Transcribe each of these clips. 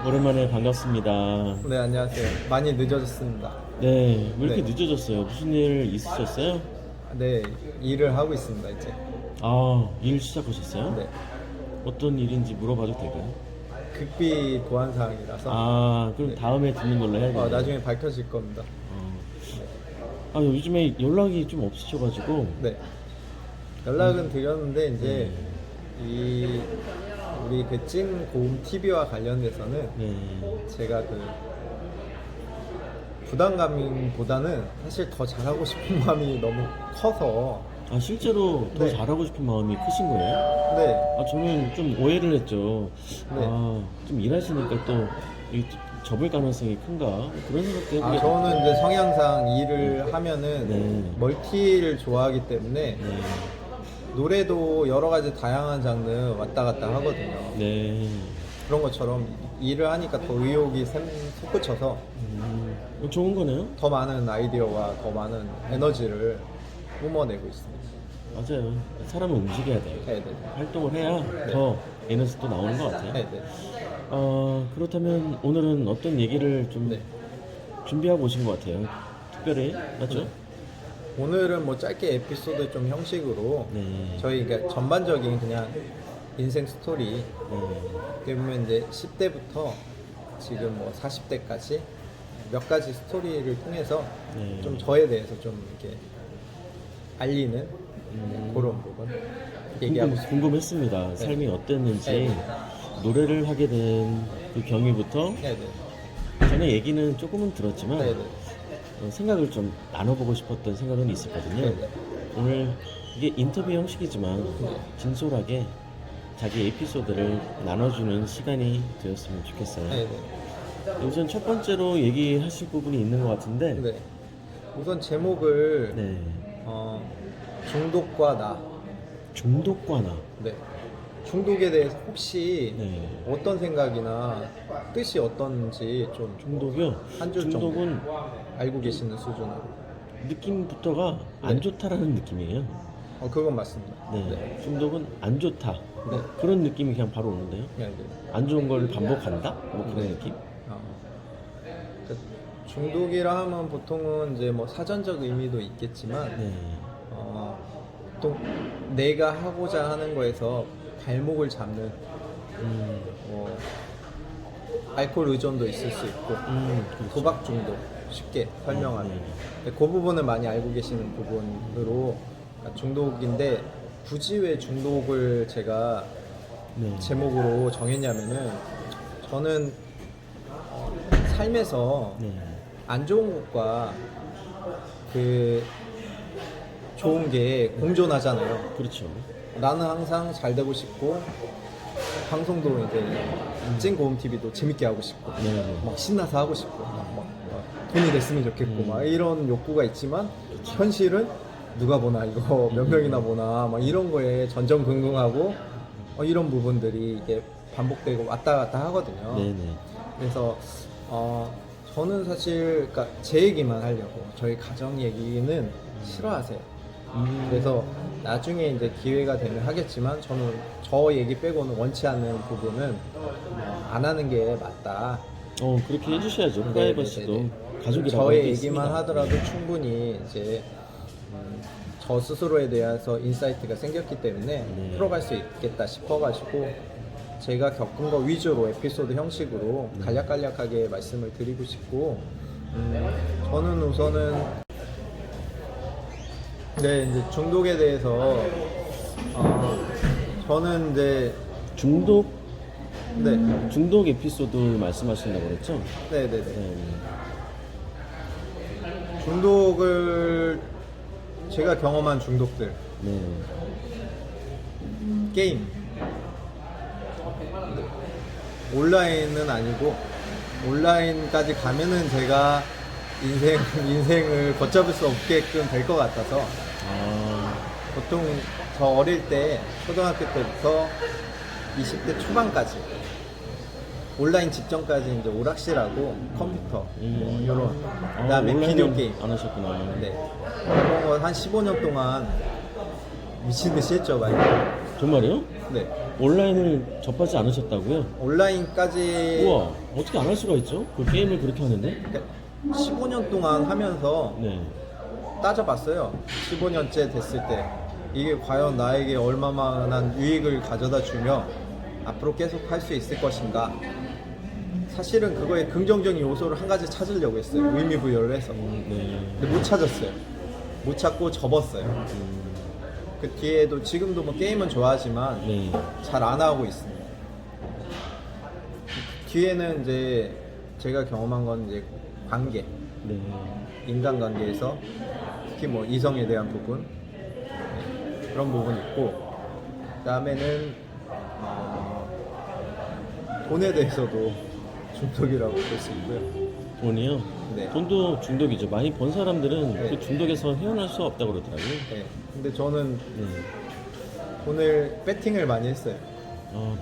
오랜만에 반갑습니다. 네, 안녕하세요. 많이 늦어졌습니다. 네, 왜 이렇게 네. 늦어졌어요? 무슨 일 있으셨어요? 네, 일을 하고 있습니다, 이제. 아, 일 시작하셨어요? 네. 어떤 일인지 물어봐도 될까요? 극비 보안 사항이라서 아, 그럼 네. 다음에 듣는 걸로 해야겠네요. 나중에 밝혀질 겁니다. 아, 요즘에 연락이 좀 없으셔가지고. 네. 연락은 드렸는데 이제 이 우리 그 찐 고음 TV와 관련돼서는 네. 제가 그 부담감보다는 사실 더 잘하고 싶은 마음이 너무 커서 아, 실제로 더 네. 잘하고 싶은 마음이 크신 거예요? 네. 아, 저는 좀 오해를 했죠. 네. 아, 좀 일하시니까 또 접을 가능성이 큰가? 그런 생각도 해보게 저는 이제 성향상 일을 하면은 네. 멀티를 좋아하기 때문에 네. 노래도 여러 가지 다양한 장르 왔다 갔다 하거든요. 네. 그런 것처럼 일을 하니까 더 의욕이 솟구쳐서 좋은 거네요? 더 많은 아이디어와 더 많은 에너지를 뿜어내고 있습니다. 맞아요. 사람은 움직여야 돼요. 네, 네. 활동을 해야 더 에너지도 나오는 것 같아요. 네, 네. 그렇다면 오늘은 어떤 얘기를 좀 네. 준비하고 오신 것 같아요? 특별히, 맞죠? 오늘은 뭐 짧게 에피소드 좀 형식으로 네. 저희 그러니까 전반적인 그냥 인생 스토리 네. 때문에 이제 10대부터 지금 뭐 40대까지 몇 가지 스토리를 통해서 네. 좀 저에 대해서 좀 이렇게 알리는 그런 부분 얘기하고 싶습니다. 궁금했습니다. 삶이 어땠는지, 네. 노래를 하게 된 그 경위부터 네, 네. 전에 얘기는 조금은 들었지만 네, 네. 생각을 좀 나눠보고 싶었던 생각은 있었거든요. 네. 오늘 이게 인터뷰 형식이지만 진솔하게 자기 에피소드를 나눠주는 시간이 되었으면 좋겠어요. 네, 네. 우선 첫 번째로 얘기하실 부분이 있는 것 같은데. 네. 우선 제목을 네. 중독과 나. 중독과 나. 네. 중독에 대해서 혹시 네. 어떤 생각이나 뜻이 어떤지 좀 중독이요? 한 줄 정도 중독은 알고 계시는 수준으로. 느낌부터가 안 네. 좋다라는 느낌이에요. 그건 맞습니다. 네. 네. 중독은 안 좋다. 네. 그런 느낌이 그냥 바로 오는데요. 네, 네. 안 좋은 걸 반복한다? 뭐 그런 네. 느낌? 그러니까 중독이라 하면 보통은 이제 뭐 사전적 의미도 있겠지만 네. 보통 내가 하고자 하는 거에서 발목을 잡는 뭐 알코올 의존도 있을 수 있고 그렇죠. 도박 중독 쉽게 설명하면 네. 근데 그 부분을 많이 알고 계시는 부분으로 중독인데 굳이 왜 중독을 제가 네. 제목으로 정했냐면은 저는 삶에서 네. 안 좋은 것과 그 좋은 게 공존하잖아요. 그렇죠. 나는 항상 잘 되고 싶고 방송도 이제 찐고음 TV도 재밌게 하고 싶고 네. 막 신나서 하고 싶고 막 돈이 됐으면 좋겠고 막 이런 욕구가 있지만 현실은 누가 보나 이거 몇 명이나 보나 막 이런 거에 전전긍긍하고 이런 부분들이 이게 반복되고 왔다 갔다 하거든요. 네네. 그래서 저는 사실 그러니까 제 얘기만 하려고 저희 가정 얘기는 싫어하세요. 그래서 나중에 이제 기회가 되면 하겠지만 저는 저 얘기 빼고는 원치 않는 부분은 안 하는 게 맞다. 그렇게 해주셔야죠. 네, 프라이버시도 네, 네. 가족이라고 저의 알고 얘기만 있습니다. 하더라도 충분히 이제 저 스스로에 대해서 인사이트가 생겼기 때문에 네. 풀어갈 수 있겠다 싶어가지고 제가 겪은 거 위주로 에피소드 형식으로 간략간략하게 말씀을 드리고 싶고 저는 우선은 네 이제 중독에 대해서 저는 이제 중독 네 중독 에피소드 말씀하신다고 그랬죠? 네네네 네. 중독을 제가 경험한 중독들 네. 게임 온라인은 아니고 온라인까지 가면은 제가 인생을 걷잡을 수 없게끔 될 것 같아서 보통 저 어릴 때 초등학교 때부터 20대 초반까지 온라인 직전까지 이제 오락실하고 컴퓨터 뭐 이런 그다음에 비디오 게임 안 하셨구나. 네 그런 거 한 15년 동안 미친 듯이 했죠 많이. 정말요? 네 온라인을 접하지 않으셨다고요? 온라인까지 우와, 어떻게 안 할 수가 있죠? 그 게임을 그렇게 하는데? 15년 동안 하면서 네. 따져봤어요. 15년째 됐을 때 이게 과연 나에게 얼마만한 유익을 가져다 주며 앞으로 계속 할 수 있을 것인가. 사실은 그거에 긍정적인 요소를 한 가지 찾으려고 했어요. 의미부여를 해서. 네. 근데 못 찾았어요. 못 찾고 접었어요. 그 뒤에도 지금도 뭐 게임은 좋아하지만 네. 잘 안 하고 있습니다. 뒤에는 이제 제가 경험한 건 이제 관계, 네. 인간관계에서 특히 뭐 이성에 대한 부분, 네, 그런 부분이 있고, 그다음에는 돈에 대해서도 중독이라고 볼 수 있고요. 돈이요? 네. 돈도 중독이죠. 많이 번 사람들은 네. 그 중독에서 헤어날 수 없다고 그러더라고요. 네. 근데 저는 네. 돈을 배팅을 많이 했어요.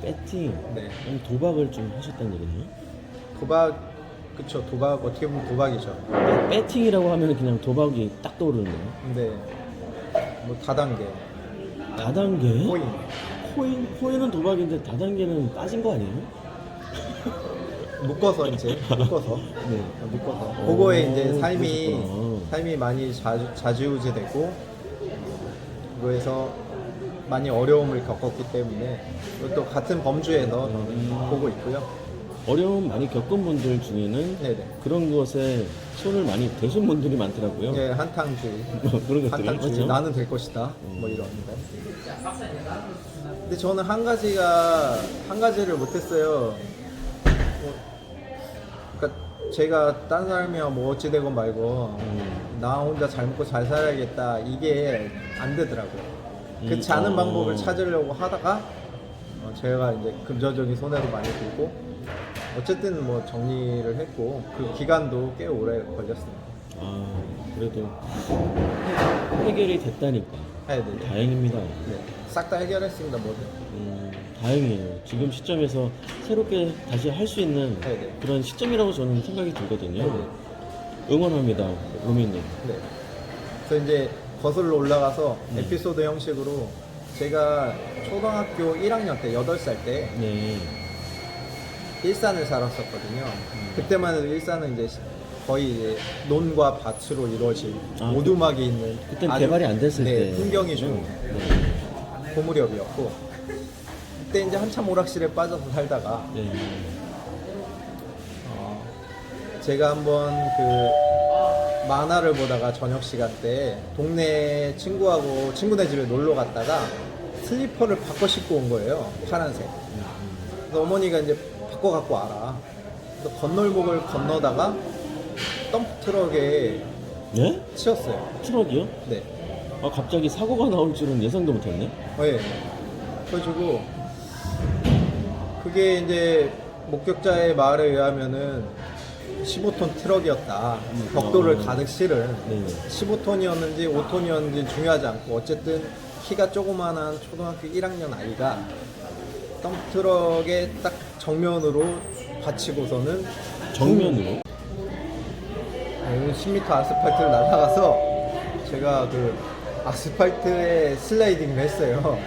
배팅. 네. 그럼 도박을 좀 하셨다는 얘기네요. 도박, 그쵸. 도박 어떻게 보면 도박이죠. 배팅이라고 하면 그냥 도박이 딱 떠오르는데요. 근데 뭐 다단계, 다단계? 코인 코인은 도박인데 다단계는 빠진 거 아니에요? 묶어서 이제 묶어서 네. 묶어서 오, 그거에 이제 삶이 그러셨구나. 많이 좌지우지되고 그거에서 많이 어려움을 겪었기 때문에 또 같은 범주에서 저는 보고 있고요. 어려움 많이 겪은 분들 중에는 네네. 그런 것에 손을 많이 대신 분들이 많더라고요. 예, 한탕주의, 그런 것들이 한탕주의, 맞죠? 나는 될 것이다, 뭐 이런 거. 근데 저는 한 가지를 못했어요. 그러니까 제가 딴 사람이야 뭐 어찌 되건 말고 나 혼자 잘 먹고 잘 살아야겠다 이게 안 되더라고요. 그렇지 않은 방법을 찾으려고 하다가 제가 이제 금전적인 손해도 많이 들고 어쨌든 뭐 정리를 했고 그 기간도 꽤 오래 걸렸습니다. 그래도 해결이 됐다니까 네, 네. 다행입니다. 네, 싹 다 해결했습니다, 뭐든. 다행이에요. 지금 시점에서 새롭게 다시 할 수 있는 네네. 그런 시점이라고 저는 생각이 들거든요. 네네. 응원합니다, 로미님. 네. 그래서 이제 거슬러 올라가서 에피소드 형식으로 제가 초등학교 1학년 때 8살 때 네. 일산을 살았었거든요. 그때만 해도 일산은 이제 거의 이제 논과 밭으로 이루어진 오두막이 있는 그땐 아주, 개발이 안 됐을 네, 때. 풍경이 좋은 고무렵이었고 그때 이제 한참 오락실에 빠져서 살다가 네. 제가 한번 그 만화를 보다가 저녁 시간 때 동네 친구하고 친구네 집에 놀러 갔다가 슬리퍼를 바꿔 신고 온 거예요. 파란색. 그래서 어머니가 이제 바꿔 갖고 와라. 그래서 건널목을 건너다가 덤프트럭에 네? 치였어요. 트럭이요? 네. 갑자기 사고가 나올 줄은 예상도 못했네. 네. 그래가지고 그게 이제 목격자의 말에 의하면은 15톤 트럭이었다. 벽돌을 가득 실은 네. 15톤이었는지 5톤이었는지 중요하지 않고 어쨌든 키가 조그만한 초등학교 1학년 아이가 덤프트럭에 딱 정면으로 받치고서는 정면으로? 10m 아스팔트를 날아가서 제가 그 아스팔트에 슬라이딩을 했어요.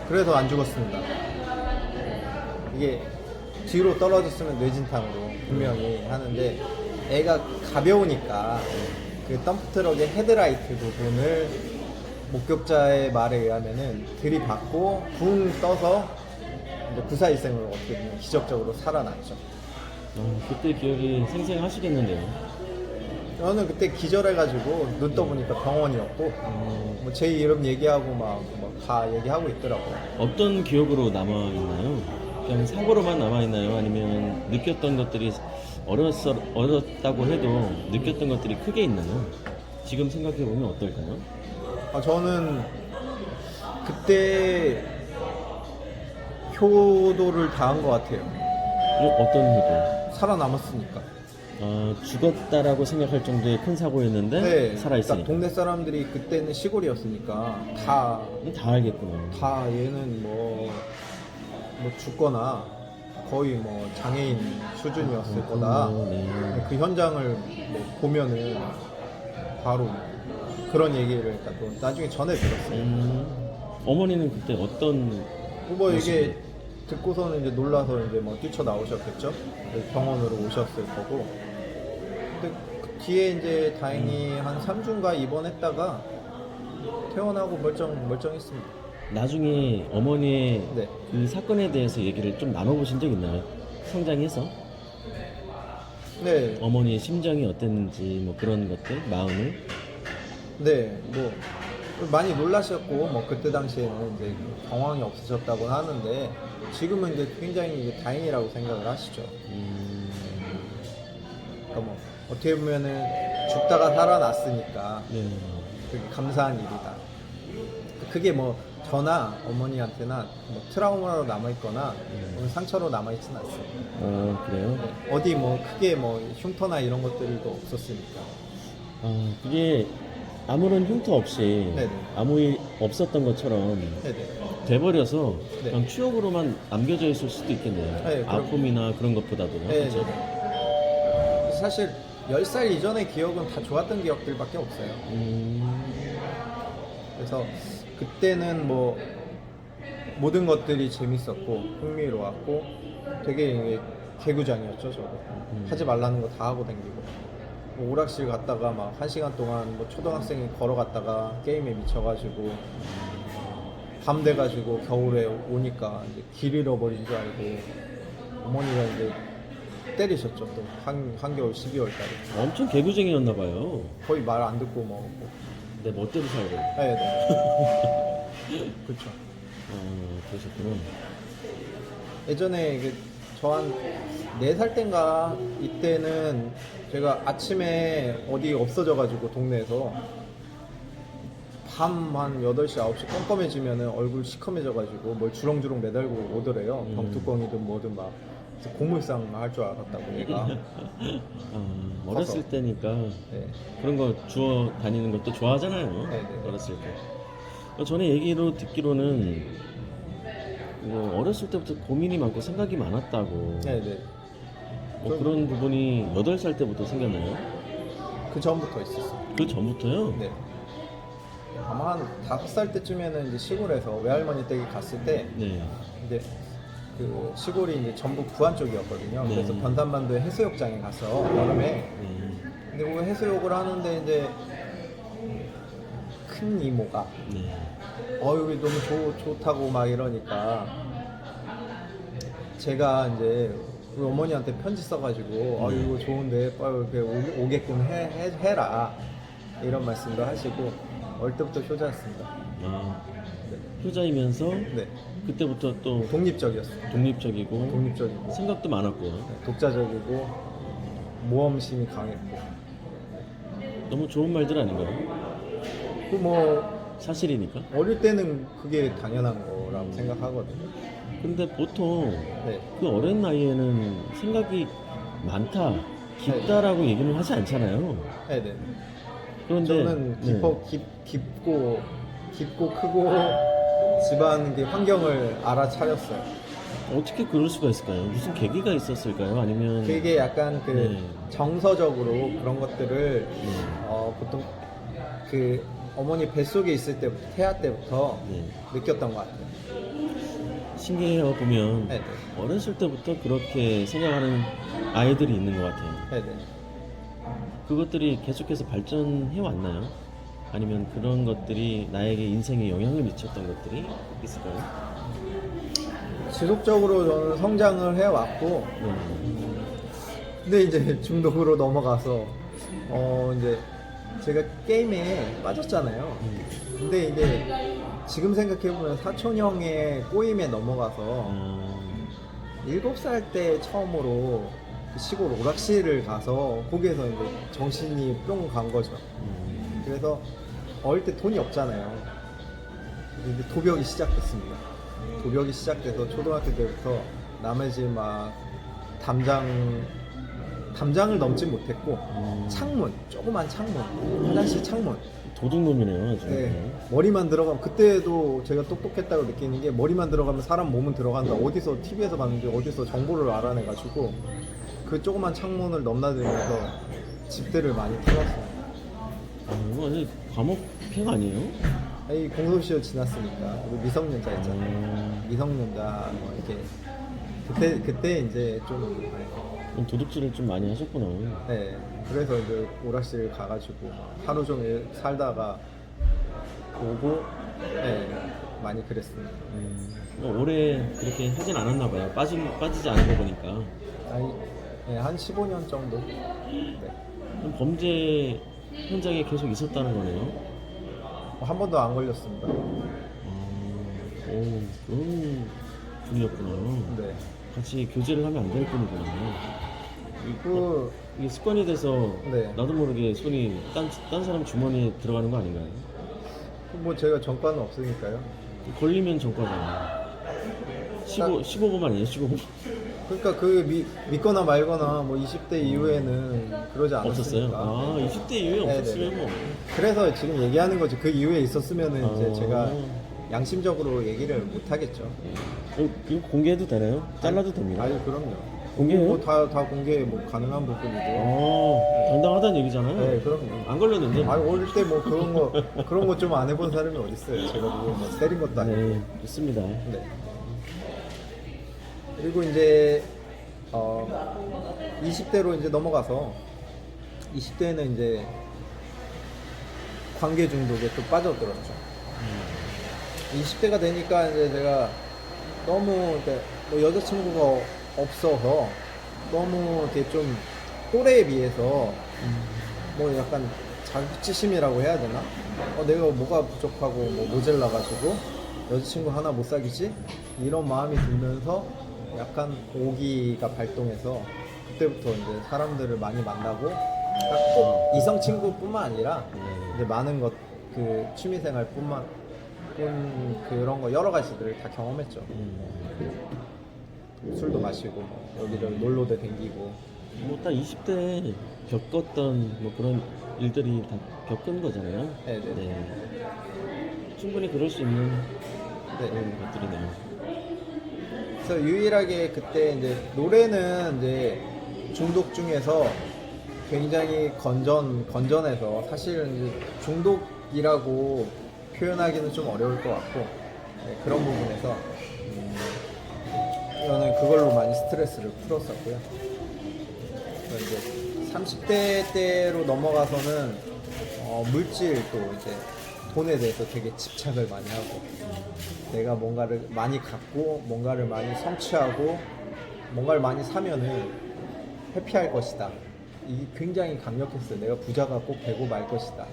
그래서 안 죽었습니다. 이게 뒤로 떨어졌으면 뇌진탕으로 분명히 하는데 애가 가벼우니까 그 덤프트럭의 헤드라이트 부분을 목격자의 말에 의하면은 들이받고 붕 떠서 이제 구사일생으로 어떻게 보면 기적적으로 살아났죠. 그때 기억이 생생하시겠는데요. 저는 그때 기절해가지고 눈 떠보니까 병원이었고 뭐 제 이름 얘기하고 막 다 얘기하고 있더라고요. 어떤 기억으로 남아있나요? 그냥 사고로만 남아있나요? 아니면 느꼈던 것들이 어렸다고 해도 느꼈던 것들이 크게 있나요? 지금 생각해보면 어떨까요? 저는 그때 효도를 다한 것 같아요. 어떤 효도? 살아남았으니까. 죽었다라고 생각할 정도의 큰 사고였는데 네, 살아있으니까. 그러니까 동네 사람들이 그때는 시골이었으니까 다 알겠구나. 얘는 뭐 죽거나 거의 뭐 장애인 수준이었을 거다. 네. 그 현장을 뭐 보면은 바로 그런 얘기를 그러니까 또 나중에 전해 들었어요. 어머니는 그때 어떤 뭐 이게 듣고서는 이제 놀라서 이제 뭐 뛰쳐 나오셨겠죠. 병원으로 오셨을 거고. 근데 그 뒤에 이제 다행히 한 3주인가 입원했다가 퇴원하고 멀쩡했습니다. 나중에 어머니의 네. 그 사건에 대해서 얘기를 좀 나눠보신 적 있나요? 성장해서 네. 어머니의 심정이 어땠는지 뭐 그런 것들, 마음을. 네. 뭐 많이 놀라셨고 뭐 그때 당시에는 이제 경황이 없으셨다고 하는데 지금은 이제 굉장히 이제 다행이라고 생각을 하시죠. 그러니까 뭐 어떻게 보면은 죽다가 살아났으니까 네. 되게 감사한 일이다. 그게 뭐 저나 어머니한테나 뭐 트라우마로 남아있거나 상처로 남아있진 않습니다. 그래요? 네. 어디 뭐 크게 뭐 흉터나 이런 것들도 없었으니까. 그게 아무런 흉터 없이 네네. 아무 일 없었던 것처럼 네네. 돼버려서 네. 그냥 추억으로만 남겨져 있을 수도 있겠네요. 네, 그럼- 아픔이나 그런 것보다도. 네, 그렇죠? 사실 10살 이전의 기억은 다 좋았던 기억들밖에 없어요. 그래서 그때는 뭐 모든 것들이 재밌었고 흥미로웠고 되게 이게 개구장이었죠. 저도 하지 말라는 거 다 하고 다니고 뭐 오락실 갔다가 막 1시간 동안 뭐 초등학생이 걸어갔다가 게임에 미쳐가지고 밤 돼가지고 겨울에 오니까 이제 길 잃어버린 줄 알고 어머니가 이제 때리셨죠. 또 한겨울 12월 달에 엄청 개구쟁이였나 봐요. 거의 말 안 듣고 뭐 내 멋대로 살고. 네. 그렇죠. 그러셨구나. 예전에 저 한 4살 땐가 이때는 제가 아침에 어디 없어져가지고 동네에서 밤 한 8시, 9시 껌껌해지면 얼굴 시커매져가지고 뭘 주렁주렁 매달고 오더래요. 병뚜껑이든 뭐든 막. 그래서 고물상 할 줄 알았다고 얘가. 어렸을 때니까 네. 그런 거 주워 다니는 것도 좋아하잖아요. 네네. 어렸을 때. 전에 얘기로 듣기로는 어렸을 때부터 고민이 많고 생각이 많았다고. 네네. 뭐 그런 부분이 8살 때부터 생겼나요? 그 전부터 있었어요. 그 전부터요? 네. 아마 한 5살 때쯤에는 이제 시골에서 외할머니 댁에 갔을 때 네. 이제 그 시골이 이제 전북 부안 쪽이었거든요. 네. 그래서 변산반도의 해수욕장에 가서 여름에 네. 근데 그 해수욕을 하는데 이제 큰 이모가 네. 여기 너무 좋다고 막 이러니까 제가 이제 우리 어머니한테 편지 써가지고 이거 좋은데 빨리 이렇게 오게끔 해라 이런 말씀도 하시고 어릴 때부터 효자였습니다. 효자이면서 네. 그때부터 또 독립적이었어요. 독립적이고 생각도 많았고 독자적이고 모험심이 강했고 너무 좋은 말들 아닌가요? 그 뭐 사실이니까. 어릴 때는 그게 당연한 거라고 생각하거든요. 근데 보통 네. 그 어린 나이에는 생각이 많다, 깊다라고 얘기는 하지 않잖아요. 네네. 그런데 저는 깊고 크고 집안 환경을 알아차렸어요. 어떻게 그럴 수가 있을까요? 무슨 계기가 있었을까요? 아니면 그게 약간 네. 정서적으로 그런 것들을 네. 보통 그 어머니 뱃속에 있을 때부터 태아 때부터 네. 느꼈던 것 같아요. 신기해요. 보면 네네. 어렸을 때부터 그렇게 생각하는 아이들이 있는 것 같아요. 네네. 그것들이 계속해서 발전해 왔나요? 아니면 그런 것들이 나에게 인생에 영향을 미쳤던 것들이 있을까요? 지속적으로 저는 성장을 해왔고 근데 이제 중독으로 넘어가서 이제 제가 게임에 빠졌잖아요. 근데 이제 지금 생각해보면 사촌 형의 꼬임에 넘어가서 7살 때 처음으로 그 시골 오락실을 가서 거기에서 이제 정신이 뿅 간 거죠. 그래서 어릴 때 돈이 없잖아요. 이제 도벽이 시작됐습니다. 도벽이 시작돼서 초등학교 때부터 남의 집 막 담장을 넘지 못했고 창문, 조그만 창문, 화장실 창문. 도둑놈이네요. 아주. 네, 머리만 들어가면 그때도 제가 똑똑했다고 느끼는 게 머리만 들어가면 사람 몸은 들어간다. 어디서 TV에서 봤는지 어디서 정보를 알아내가지고 그 조그만 창문을 넘나들면서 집들을 많이 털었어요. 이거 완전 과목행 아니에요? 이 공소시효 지났으니까 우리 미성년자 있잖아요. 미성년자 뭐 이렇게 그때 이제 좀 도둑질을 좀 많이 하셨구나. 네, 그래서 이제 오락실 가가지고 하루 종일 살다가 오고, 네, 많이 그랬습니다. 올해 그렇게 하진 않았나 봐요. 빠지지 않은 거 보니까. 아니, 네, 한 15년 정도. 네. 그럼 범죄 현장에 계속 있었다는 거네요. 한 번도 안 걸렸습니다. 오, 그런 분이었구나. 네. 같이 교제를 하면 안 될 뿐이구나. 이게 습관이 돼서 네. 나도 모르게 손이 딴 사람 주머니에 들어가는 거 아닌가요? 뭐 제가 전과는 없으니까요. 걸리면 전과잖아. 15분 아니에요? 15분? 그러니까 믿거나 말거나 뭐 20대 이후에는 그러지 없었어요? 않았으니까. 아, 20대 이후에 네네네. 없었으면 뭐. 그래서 지금 얘기하는 거지. 그 이후에 있었으면은 아. 이제 제가 양심적으로 얘기를 못 하겠죠. 이거 공개해도 되나요? 잘라도 됩니다. 아니 그럼요. 공개해요? 뭐다 공개 뭐 가능한 부분이고. 당당하다는 얘기잖아요. 네, 그럼요. 안 걸렸는데. 아니 어릴 때 뭐 그런 거 좀 안 해본 사람이 어디 있어요? 제가 누구 뭐 때린 것도 아니고. 네, 좋습니다. 네. 그리고 이제 20대로 이제 넘어가서 20대는 이제 관계 중독에 또 빠져들었죠. 20대가 되니까 이제 제가 너무 이제 뭐 여자친구가 없어서 너무 이렇게 좀 또래에 비해서 뭐 약간 자격지심이라고 해야 되나? 내가 뭐가 부족하고 뭐 모자라가지고 여자친구 하나 못 사귀지? 이런 마음이 들면서 약간 오기가 발동해서 그때부터 이제 사람들을 많이 만나고 꼭 이성 친구뿐만 아니라 이제 많은 것 그 취미생활뿐만 그런 거 여러 가지들을 다 경험했죠. 술도 마시고 여기를 놀러도 댕기고 뭐 딱 20대에 겪었던 뭐 그런 일들이 다 겪은 거잖아요. 네네. 네. 충분히 그럴 수 있는 네. 그런 것들이네요. 그래서 유일하게 그때 이제 노래는 이제 중독 중에서 굉장히 건전해서 사실은 이제 중독이라고 표현하기는 좀 어려울 것 같고 네, 그런 부분에서 저는 그걸로 많이 스트레스를 풀었었고요. 그래서 이제 30대 때로 넘어가서는 물질 또 이제 돈에 대해서 되게 집착을 많이 하고 내가 뭔가를 많이 갖고 뭔가를 많이 성취하고 뭔가를 많이 사면은 해피할 것이다. 이게 굉장히 강력했어요. 내가 부자가 꼭 되고 말 것이다.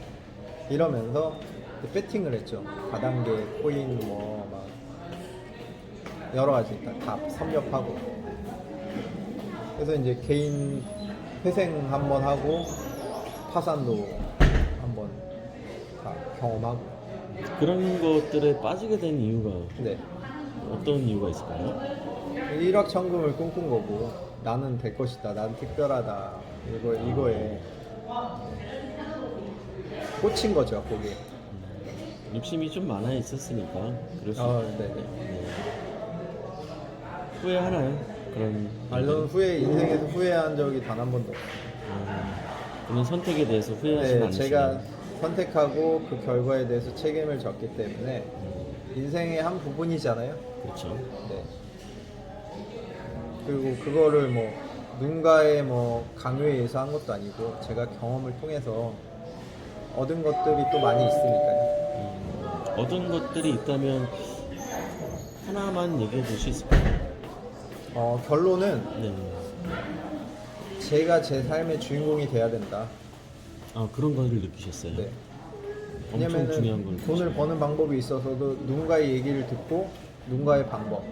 이러면서 배팅을 했죠. 다단계, 코인 뭐 막 여러 가지 다 섭렵하고 그래서 이제 개인 회생 한번 하고 파산도 한번 다 경험하고 그런 것들에 빠지게 된 이유가 네. 어떤 이유가 있을까요? 일확천금을 꿈꾼 거고 나는 될 것이다. 난 특별하다. 이거에 꽂힌 거죠. 거기에. 욕심이 좀 많아 있었으니까 그럴 수 네. 네. 후회하나요? 그런 저는 인생에서 후회한 적이 단 한 번도 없어요. 그런 선택에 대해서 후회하시는 네, 않으시나요? 제가 선택하고 그 결과에 대해서 책임을 졌기 때문에 인생의 한 부분이잖아요. 그렇죠. 네. 그리고 그거를 뭐 누군가의 뭐 강요에 의해서 한 것도 아니고 제가 경험을 통해서 얻은 것들이 또 많이 있으니까요. 얻은 것들이 있다면 하나만 얘기해 줄 수 있을까요? 결론은 네. 제가 제 삶의 주인공이 돼야 된다. 아, 그런 거를 느끼셨어요? 네. 엄청 중요한 왜냐면은 걸 돈을 느끼셨어요. 버는 방법이 있어서도 누군가의 얘기를 듣고 누군가의 방법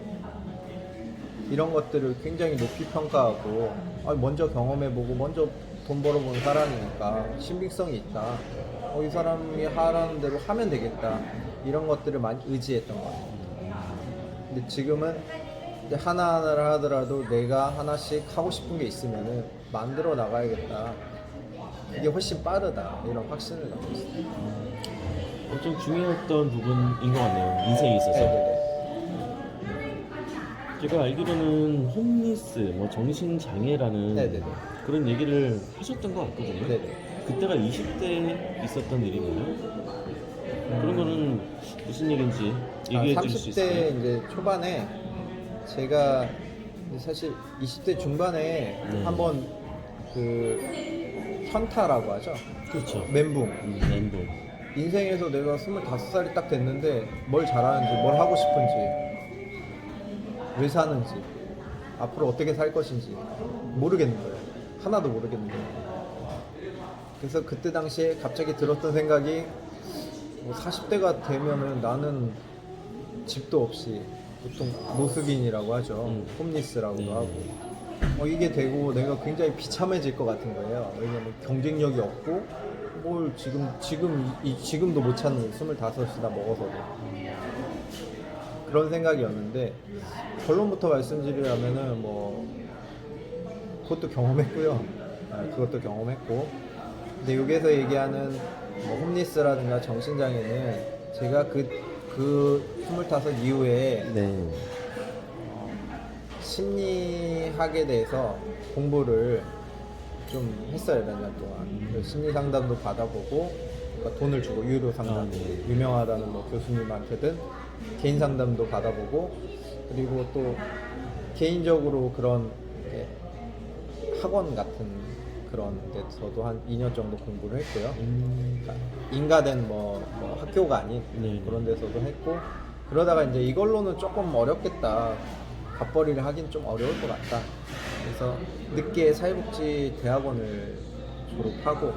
이런 것들을 굉장히 높이 평가하고 먼저 경험해보고 먼저 돈 벌어본 사람이니까 신빙성이 있다. 이 사람이 하라는 대로 하면 되겠다. 이런 것들을 많이 의지했던 것 같아요. 근데 지금은 이제 하나하나를 하더라도 내가 하나씩 하고 싶은 게 있으면은 만들어 나가야겠다. 이게 훨씬 빠르다. 이런 확신을 갖고 있어요. 엄청 중요했던 부분인 것 같네요. 인생에 있어서. 네네네. 제가 알기로는 홈리스, 뭐 정신장애라는 네네네. 그런 얘기를 하셨던 것 같거든요. 네네. 그때가 20대에 있었던 일인가요? 그런 거는 무슨 얘기인지 얘기해 줄 수 30대 있어요? 이제 초반에 제가 사실 20대 중반에 한번 그 현타라고 하죠. 그렇죠. 멘붕. 멘붕. 인생에서 내가 25살이 딱 됐는데 뭘 잘하는지, 뭘 하고 싶은지, 왜 사는지, 앞으로 어떻게 살 것인지 모르겠는 거예요. 하나도 모르겠는 거예요. 그래서 그때 당시에 갑자기 들었던 생각이 40대가 되면은 나는 집도 없이 보통 노숙인이라고 하죠. 홈리스라고도 네. 하고 이게 되고 내가 굉장히 비참해질 것 같은 거예요. 왜냐면 경쟁력이 없고 뭘 지금도 못 찾는 25이나 먹어서도 그런 생각이었는데 결론부터 말씀드리자면은 뭐 그것도 경험했고요. 그것도 경험했고 근데 여기서 얘기하는 뭐 홈리스라든가 정신장애는 제가 그 25 이후에 네. 심리학에 대해서 공부를 좀 했어요. 몇 년 동안. 그래서 심리 상담도 받아보고 그러니까 돈을 주고 유료 상담 네. 유명하다는 뭐 교수님한테든 개인 상담도 받아보고 그리고 또 개인적으로 그런 이렇게 학원 같은 그런 데서도 한 2년 정도 공부를 했고요. 그러니까 인가된 뭐 학교가 아닌 네. 그런 데서도 했고 그러다가 이제 이걸로는 조금 어렵겠다. 밥벌이를 하긴 좀 어려울 것 같다. 그래서 늦게 사회복지 대학원을 졸업하고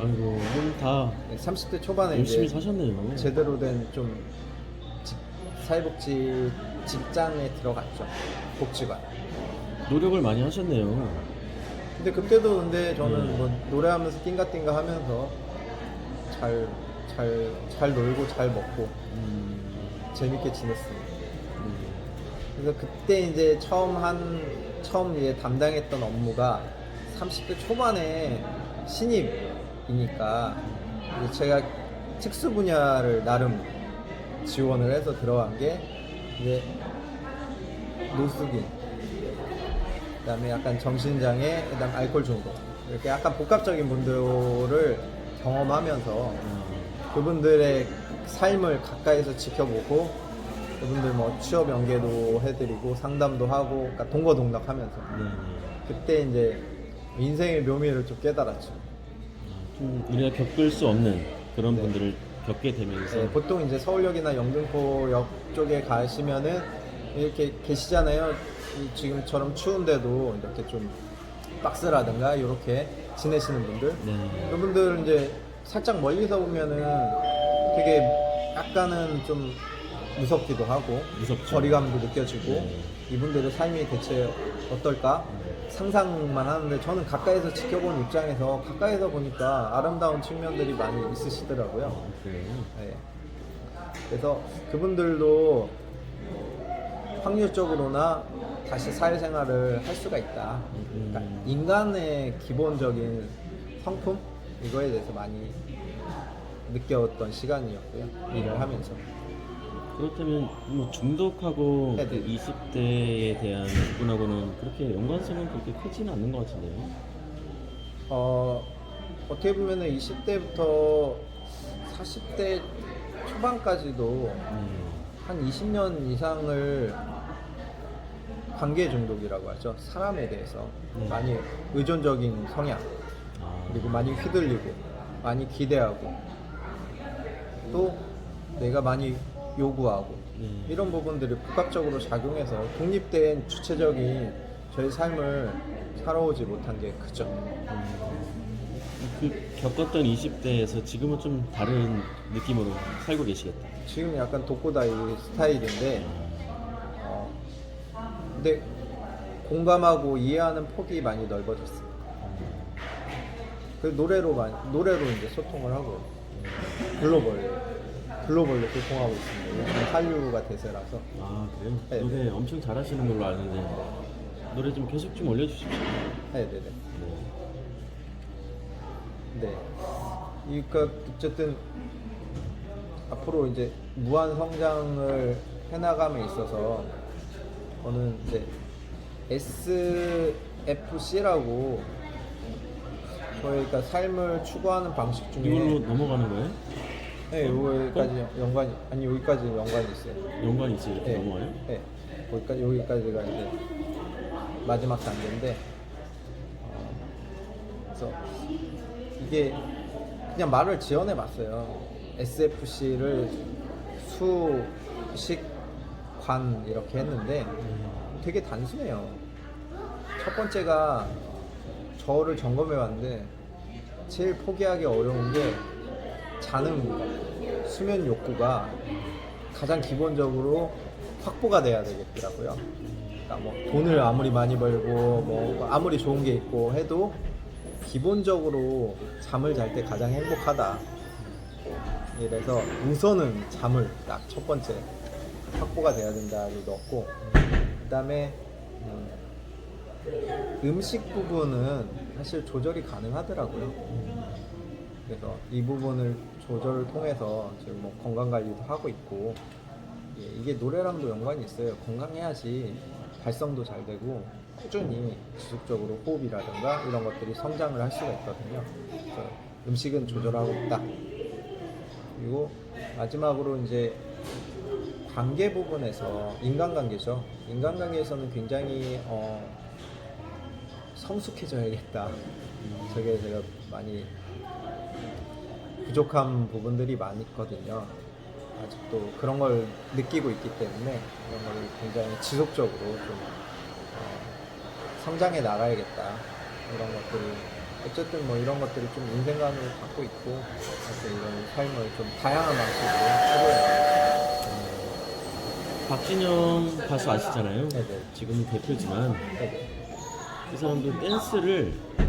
아이고, 다 30대 초반에 열심히 이제 사셨네요. 제대로 된 좀 사회복지 직장에 들어갔죠. 복지관. 노력을 많이 하셨네요. 근데 그때도 근데 저는 뭐 노래하면서 띵가띵가 하면서 잘 놀고 잘 먹고 재밌게 지냈습니다. 그래서 그때 이제 처음 이제 담당했던 업무가 30대 초반에 신입이니까 이제 제가 특수 분야를 나름 지원을 해서 들어간 게 이제 노숙인, 그다음에 약간 정신장애, 그다음 알코올 중독 이렇게 약간 복합적인 분들을 경험하면서 그분들의 삶을 가까이서 지켜보고 그분들 뭐 취업 연계도 해드리고 상담도 하고 그러니까 동거동락하면서 네. 그때 이제 인생의 묘미를 좀 깨달았죠. 좀 우리가 겪을 수 없는 그런 네. 분들을 겪게 되면서 네, 보통 이제 서울역이나 영등포역 쪽에 가시면은 이렇게 계시잖아요. 지금처럼 추운데도 이렇게 좀 박스라든가 이렇게 지내시는 분들. 네. 그분들 이제 살짝 멀리서 보면은 되게 약간은 좀 무섭기도 하고 무섭죠. 거리감도 느껴지고 네. 이분들의 삶이 대체 어떨까 상상만 하는데 저는 가까이서 지켜본 입장에서 가까이서 보니까 아름다운 측면들이 많이 있으시더라고요. 그래요. 네. 그래서 그분들도 확률적으로나 다시 사회생활을 할 수가 있다. 그러니까 인간의 기본적인 성품 이거에 대해서 많이 느꼈던 시간이었고요. 일을 하면서. 그렇다면 뭐 중독하고 네, 그 네. 20대에 대한 부분하고는 그렇게 연관성은 그렇게 크지는 않는 것 같은데요. 어떻게 보면은 20대부터 40대 초반까지도 한 20년 이상을 관계 중독이라고 하죠. 사람에 대해서 많이 의존적인 성향, 그리고 많이 휘둘리고, 많이 기대하고, 또 내가 많이 요구하고, 이런 부분들이 복합적으로 작용해서 독립된 주체적인 저의 삶을 살아오지 못한 게 크죠. 그 겪었던 20대에서 지금은 좀 다른 느낌으로 살고 계시겠다. 지금 약간 독고다이 스타일인데, 근데 공감하고 이해하는 폭이 많이 넓어졌어요. 그 노래로 이제 소통을 하고 글로벌로 소통하고 있습니다. 요즘 한류가 대세라서. 아 그래요? 네, 노래 엄청 잘하시는 걸로 아는데 노래 좀 계속 좀 올려주십시오. 네네네. 네. 그러니까 어쨌든 앞으로 이제 무한 성장을 해나감에 있어서 저는 이제 SFC라고 저희가 삶을 추구하는 방식 중에 이걸로 넘어가는 거예요? 네, 여기까지 연관이 아니 여기까지 연관이 있어요. 연관이 있어 이렇게 네. 넘어와요? 네. 여기까지가 이제 마지막 단계인데 그래서 이게 그냥 말을 지어내 봤어요. SFC를 수식관 이렇게 했는데 되게 단순해요. 첫 번째가 저를 점검해 봤는데 제일 포기하기 어려운 게 자는 수면 욕구가 가장 기본적으로 확보가 돼야 되겠더라고요. 그러니까 뭐 돈을 아무리 많이 벌고 뭐 아무리 좋은 게 있고 해도 기본적으로 잠을 잘 때 가장 행복하다. 그래서 우선은 잠을 딱 첫 번째 확보가 돼야 된다고 넣었고, 그다음에 음식 부분은 사실 조절이 가능하더라고요. 그래서 이 부분을 조절을 통해서 지금 뭐 건강 관리도 하고 있고, 이게 노래랑도 연관이 있어요. 건강해야지 발성도 잘 되고 꾸준히 지속적으로 호흡이라든가 이런 것들이 성장을 할 수가 있거든요. 그래서 음식은 조절하고 있다. 그리고 마지막으로 이제 관계 부분에서 인간관계죠. 인간관계에서는 굉장히 성숙해져야겠다. 저게 제가 많이 부족한 부분들이 많이 있거든요. 아직도 그런 걸 느끼고 있기 때문에 그런 걸 굉장히 지속적으로 좀 성장해 나가야겠다. 이런 것들이 어쨌든 뭐 이런 것들이 좀 인생관을 갖고 있고 이렇게 이런 삶을 좀 다양한 방식으로 해보려고. 박진영 가수 아시잖아요? 네네. 지금 대표지만 네네. 이 사람도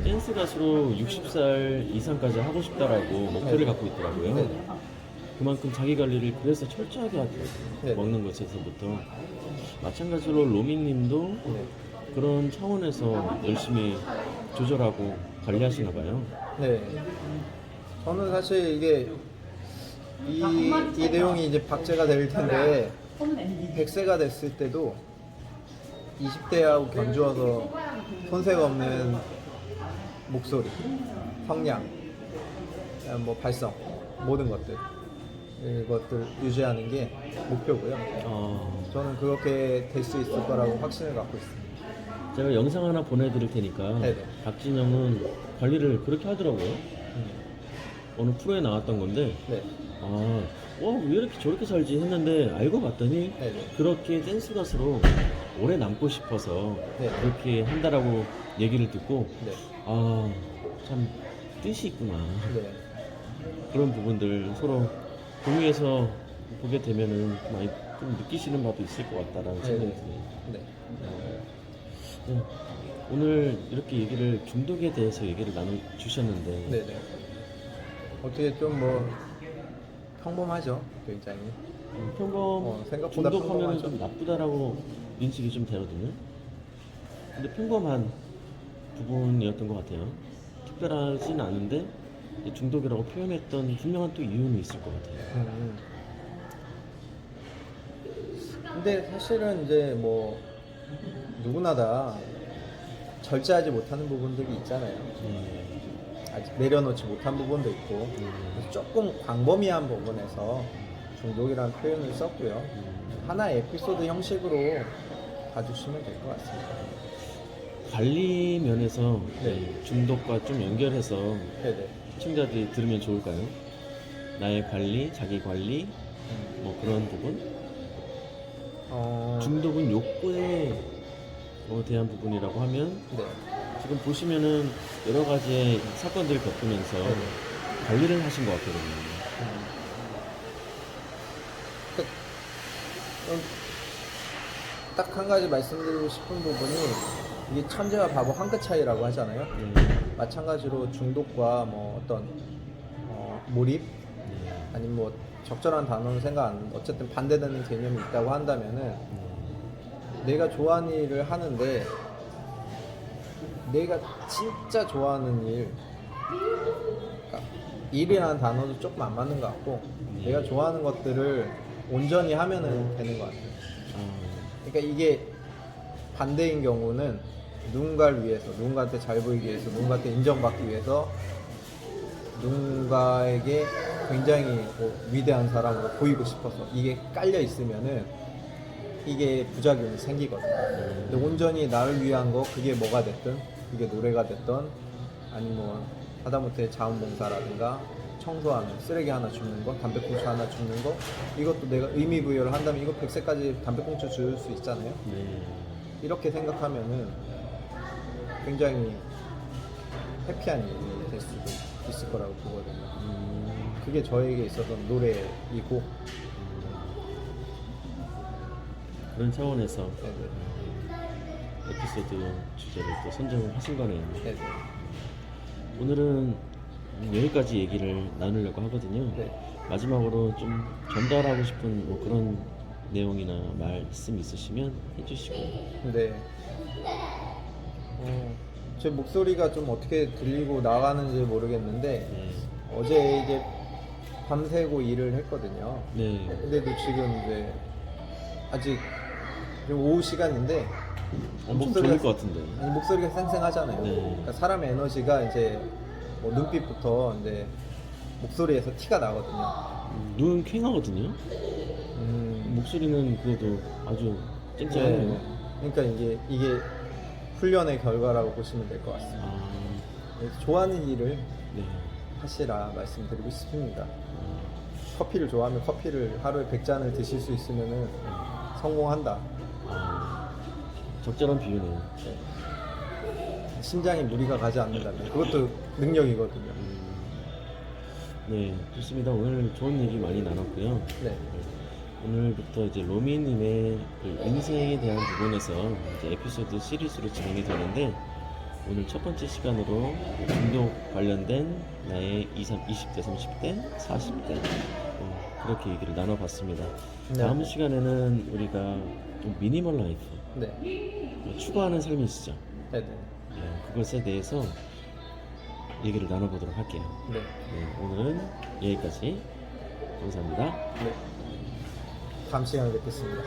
댄스 가수로 60살 이상까지 하고 싶다라고 목표를 네네. 갖고 있더라고요. 네네. 그만큼 자기 관리를 그래서 철저하게 하더라고요. 네네. 먹는 것에서부터. 마찬가지로 로미님도 네. 그런 차원에서 열심히 조절하고 관리하시나 봐요. 네. 저는 사실 이게 이 내용이 이제 박제가 될 텐데 100세가 됐을 때도 20대하고 견주어서 손색 없는 목소리, 성량, 뭐 발성, 모든 것들 이것들 유지하는 게 목표고요. 저는 그렇게 될 수 있을 거라고 확신을 갖고 있습니다. 제가 영상 하나 보내드릴 테니까 네네. 박진영은 관리를 그렇게 하더라고요. 어느 프로에 나왔던 건데 네. 왜 이렇게 저렇게 살지 했는데 알고 봤더니 네네. 그렇게 댄스 가수로 오래 남고 싶어서 네. 그렇게 한다라고 얘기를 듣고 네. 참 뜻이 있구나. 네. 그런 부분들 서로 공유해서 보게 되면은 많이 좀 느끼시는 바도 있을 것 같다라는 생각이 네네. 드네요. 네. 네. 오늘 이렇게 얘기를 중독에 대해서 얘기를 나눠주셨는데 네네. 어떻게 좀 뭐 평범하죠, 굉장히. 생각보다 중독하면 평범하죠. 좀 나쁘다라고 인식이 좀 되거든요. 근데 평범한 부분이었던 것 같아요. 특별하진 않은데 중독이라고 표현했던 분명한 또 이유는 있을 것 같아요. 근데 사실은 이제 뭐 누구나 다 절제하지 못하는 부분들이 있잖아요. 아직 내려놓지 못한 부분도 있고 그래서 조금 광범위한 부분에서 중독이라는 표현을 썼고요. 하나의 에피소드 형식으로 봐주시면 될 것 같습니다. 관리 면에서 네. 중독과 좀 연결해서 네네. 시청자들이 들으면 좋을까요? 나의 관리, 자기 관리, 뭐 그런 부분? 중독은 욕구에 대한 부분이라고 하면 네. 지금 보시면은 여러 가지의 사건들을 겪으면서 네네. 관리를 하신 것 같거든요. 딱 한 가지 말씀드리고 싶은 부분이 이게 천재와 바보 한 끗 차이라고 하잖아요. 마찬가지로 중독과 뭐 어떤 몰입 아니면 뭐 적절한 단어는 생각 안 어쨌든 반대되는 개념이 있다고 한다면은 내가 좋아하는 일을 하는데 내가 진짜 좋아하는 일 그러니까 일이라는 단어도 조금 안 맞는 것 같고 내가 좋아하는 것들을 온전히 하면은 되는 것 같아요. 그러니까 이게 반대인 경우는 누군가를 위해서, 누군가한테 잘 보이기 위해서, 누군가한테 인정받기 위해서 누군가에게 굉장히 뭐 위대한 사람으로 보이고 싶어서 이게 깔려 있으면은 이게 부작용이 생기거든요. 근데 온전히 나를 위한 거 그게 뭐가 됐든 이게 노래가 됐든 아니면 뭐 하다못해 자원봉사라든가 청소하는 쓰레기 하나 줍는 거, 담배꽁초 하나 줍는 거 이것도 내가 의미 부여를 한다면 이거 100세까지 담배꽁초 줄 수 있잖아요. 네. 이렇게 생각하면은 굉장히 해피한 일이 될 수도 있을 거라고 보거든요. 그게 저에게 있어서는 노래이고 그런 차원에서 네네. 에피소드 주제를 또 선정을 하신 거네요. 네네. 오늘은 여기까지 얘기를 나누려고 하거든요. 네. 마지막으로 좀 전달하고 싶은 뭐 그런 내용이나 말씀 있으시면 해주시고. 네. 제 목소리가 좀 어떻게 들리고 나가는지 모르겠는데 네. 어제 이제 밤새고 일을 했거든요. 네. 근데도 지금 이제 아직 지금 오후 시간인데 엄청 졸릴 것 같은데. 아니, 목소리가 쌩쌩하잖아요. 네. 그러니까 사람의 에너지가 이제 뭐 눈빛부터 이제 목소리에서 티가 나거든요. 눈은 퀭하거든요. 음, 목소리는 그래도 아주 쨍쨍하네요. 네. 그러니까 이게 훈련의 결과라고 보시면 될 것 같습니다. 아, 그래서 좋아하는 일을 네. 하시라 말씀드리고 싶습니다. 커피를 좋아하면 커피를 하루에 100잔을 드실 수 있으면은 성공한다. 아, 적절한 비유네요. 심장에 무리가 가지 않는다면 그것도 능력이거든요. 네, 좋습니다. 오늘 좋은 얘기 많이 나눴고요. 네. 오늘부터 이제 로미님의 그 인생에 대한 부분에서 이제 에피소드 시리즈로 진행이 되는데 오늘 첫 번째 시간으로 중독 관련된 나의 20대, 30대, 40대 그렇게 얘기를 나눠봤습니다. 네. 다음 시간에는 우리가 좀 미니멀 라이프, 네. 추구하는 삶이시죠. 네네. 그것에 대해서 얘기를 나눠보도록 할게요. 네. 네, 오늘은 여기까지. 감사합니다. 네. 다음 시간에 뵙겠습니다.